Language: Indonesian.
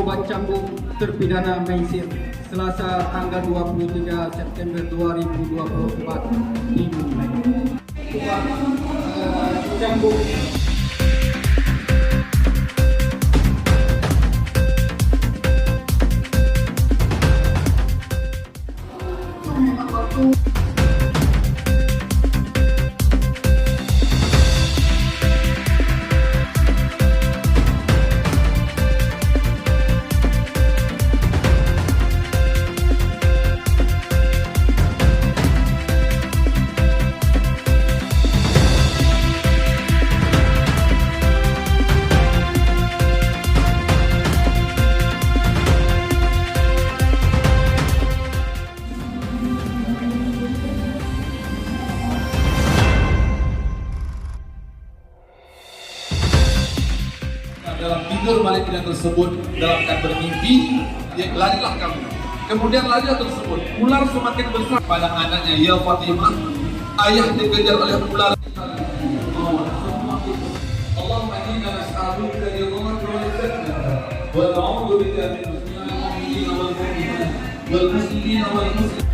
narkoba cambuk terpidana Maisir Selasa tanggal 23 September 2024 di cambuk. Dalam tidur balik tidak tersebut, dalam keadaan bermimpi, ya larilah kamu. Kemudian larilah tersebut, ular semakin besar pada anaknya, ya Fatimah, ayah dikejar oleh ular. Allahumma inna nas'aluka ridhaka wal jannah wa na'udzubika min al-mu'minina wal muslimin wal muslimin.